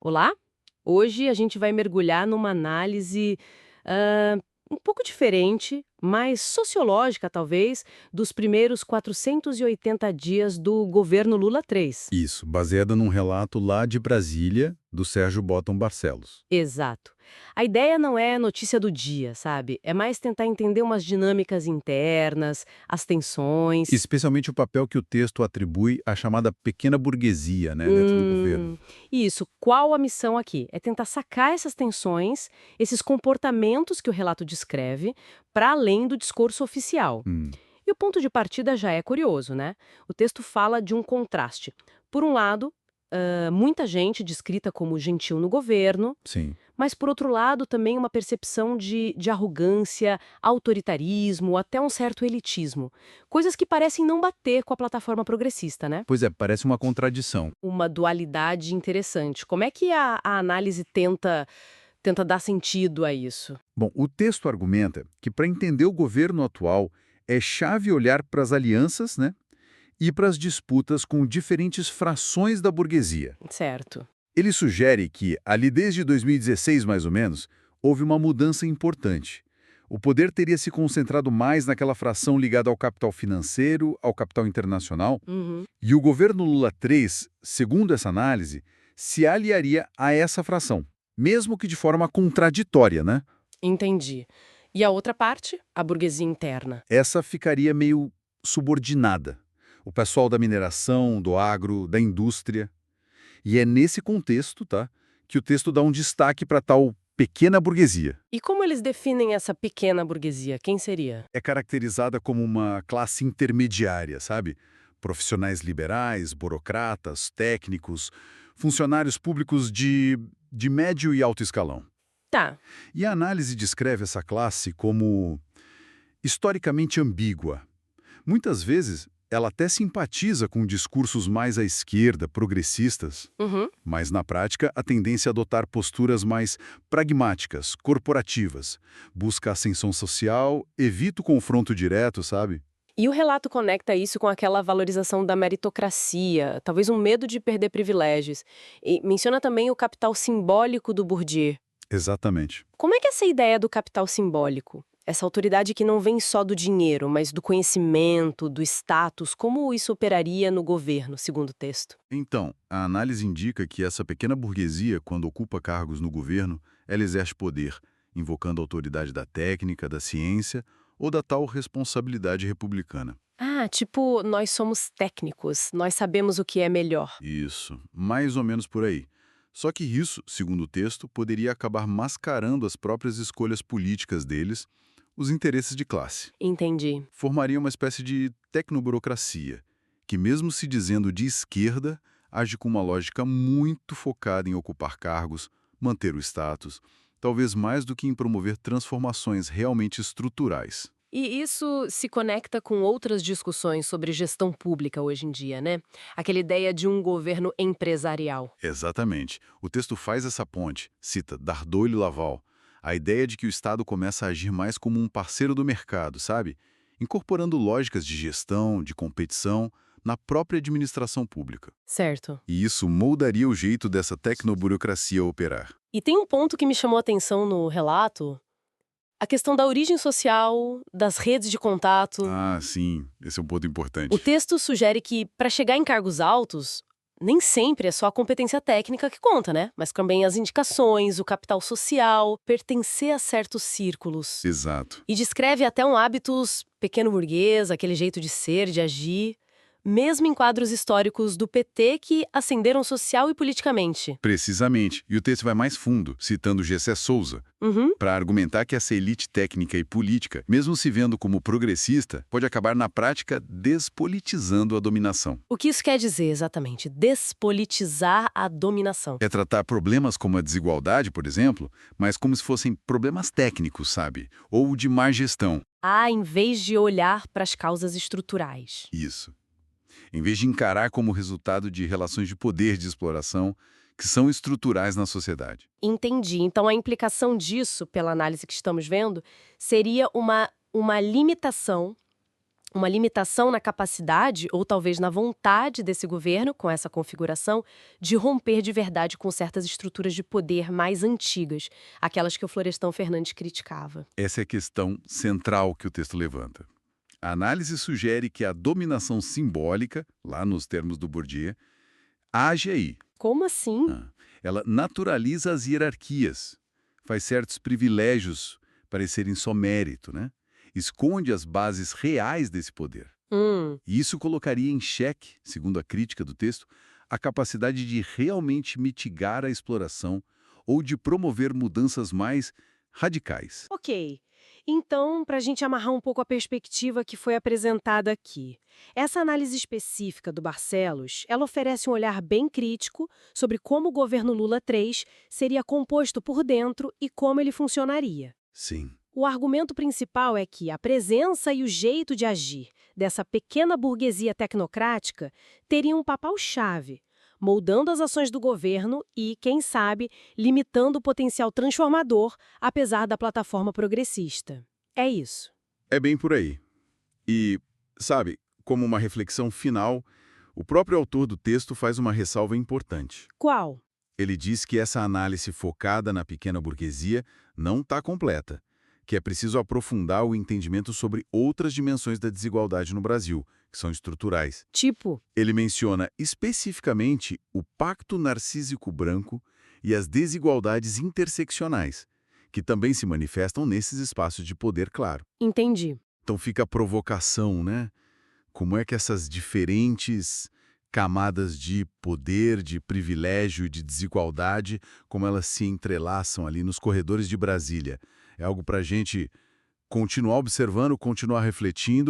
Olá! Hoje a gente vai mergulhar numa análise ah, um pouco diferente, mais sociológica talvez, dos primeiros 480 dias do governo Lula III. Isso, baseada num relato lá de Brasília, do Sérgio Botton Barcelos. Exato. A ideia não é notícia do dia, sabe? É mais tentar entender umas dinâmicas internas, as tensões. Especialmente o papel que o texto atribui à chamada pequena burguesia, né, dentro do governo. Hum, isso. Qual a missão aqui? É tentar sacar essas tensões, esses comportamentos que o relato descreve, para além do discurso oficial. Hum, E o ponto de partida já é curioso, né? O texto fala de um contraste. Por um lado, muita gente descrita como gentil no governo, sim. mas por outro lado também uma percepção de arrogância, autoritarismo, até um certo elitismo. Coisas que parecem não bater com a plataforma progressista, né? Pois é, parece uma contradição. Uma dualidade interessante. Como é que a análise tenta dar sentido a isso? Bom, o texto argumenta que para entender o governo atual é chave olhar para as alianças, né, e para as disputas com diferentes frações da burguesia. Certo. Ele sugere que, ali desde 2016 mais ou menos, houve uma mudança importante. O poder teria se concentrado mais naquela fração ligada ao capital financeiro, ao capital internacional, Uhum, e o governo Lula III, segundo essa análise, se aliaria a essa fração, mesmo que de forma contraditória, né? entendi. E a outra parte? A burguesia interna. Essa ficaria meio subordinada. O pessoal da mineração, do agro, da indústria. E é nesse contexto, tá, que o texto dá um destaque para tal pequena burguesia. E como eles definem essa pequena burguesia? Quem seria? É caracterizada como uma classe intermediária, sabe? Profissionais liberais, burocratas, técnicos, funcionários públicos de médio e alto escalão. Tá. E a análise descreve essa classe como historicamente ambígua. Muitas vezes, ela até simpatiza com discursos mais à esquerda, progressistas, Uhum. mas na prática a tendência é adotar posturas mais pragmáticas, corporativas. Busca ascensão social, evita o confronto direto, sabe? E o relato conecta isso com aquela valorização da meritocracia, talvez um medo de perder privilégios. E menciona também o capital simbólico do Bourdieu. Exatamente. Como é que é essa ideia do capital simbólico? Essa autoridade que não vem só do dinheiro, mas do conhecimento, do status, como isso operaria no governo, segundo o texto? Então, a análise indica que essa pequena burguesia, quando ocupa cargos no governo, ela exerce poder, invocando a autoridade da técnica, da ciência ou da tal responsabilidade republicana. Ah, tipo, nós somos técnicos, nós sabemos o que é melhor. Isso, mais ou menos por aí. Só que isso, segundo o texto, poderia acabar mascarando as próprias escolhas políticas deles, os interesses de classe. Entendi. Formaria uma espécie de tecnoburocracia, que mesmo se dizendo de esquerda, age com uma lógica muito focada em ocupar cargos, manter o status, talvez mais do que em promover transformações realmente estruturais. E isso se conecta com outras discussões sobre gestão pública hoje em dia, né? Aquela ideia de um governo empresarial. Exatamente. O texto faz essa ponte, cita Dardot e Laval, a ideia de que o Estado começa a agir mais como um parceiro do mercado, sabe? Incorporando lógicas de gestão, de competição, na própria administração pública. Certo. E isso moldaria o jeito dessa tecnoburocracia operar. E tem um ponto que me chamou a atenção no relato, a questão da origem social, das redes de contato. Ah, sim, esse é um ponto O importante. texto sugere que, para chegar em cargos altos, nem sempre é só a competência técnica que conta, né? Mas também as indicações, o capital social, pertencer a certos círculos. Exato. E descreve até um hábitos pequeno burguês, aquele jeito de ser, de agir, mesmo em quadros históricos do PT que ascenderam social e politicamente. Precisamente. E o texto vai mais fundo, citando Gessé Souza, Uhum. para argumentar que essa elite técnica e política, mesmo se vendo como progressista, pode acabar na prática despolitizando a dominação. O que isso quer dizer exatamente? Despolitizar a dominação. É tratar problemas como a desigualdade, por exemplo, mas como se fossem problemas técnicos, sabe? Ou de má gestão. Ah, em vez de olhar para as causas estruturais. Isso. Em vez de encarar como resultado de relações de poder de exploração que são estruturais na sociedade. Entendi. Então, a implicação disso, pela análise que estamos vendo, seria uma limitação Uma limitação na capacidade, ou talvez na vontade desse governo, com essa configuração, de romper de verdade com certas estruturas de poder mais antigas, aquelas que o Florestan Fernandes criticava. Essa é a questão central que o texto levanta. A análise sugere que a dominação simbólica, lá nos termos do Bourdieu, age aí. Como assim? Ela naturaliza as hierarquias, faz certos privilégios parecerem só mérito, né? Esconde as bases reais desse poder. E isso colocaria em xeque, segundo a crítica do texto, a capacidade de realmente mitigar a exploração ou de promover mudanças mais radicais. Ok. Então, para a gente amarrar um pouco a perspectiva que foi apresentada aqui, essa análise específica do Barcelos, ela oferece um olhar bem crítico sobre como o governo Lula III seria composto por dentro e como ele funcionaria. Sim. O argumento principal é que a presença e o jeito de agir dessa pequena burguesia tecnocrática teriam um papel-chave, moldando as ações do governo e, quem sabe, limitando o potencial transformador, apesar da plataforma progressista. É isso. É bem por aí. E, sabe, como uma reflexão final, o próprio autor do texto faz uma ressalva importante. Qual? Ele diz que essa análise focada na pequena burguesia não está completa, que é preciso aprofundar o entendimento sobre outras dimensões da desigualdade no Brasil, que são estruturais. Tipo, Ele menciona especificamente o pacto narcísico-branco e as desigualdades interseccionais, que também se manifestam nesses espaços de poder, claro. entendi. Então fica a provocação, né? Como é que essas diferentes camadas de poder, de privilégio e de desigualdade, como elas se entrelaçam ali nos corredores de Brasília? É algo para a gente continuar observando, continuar refletindo.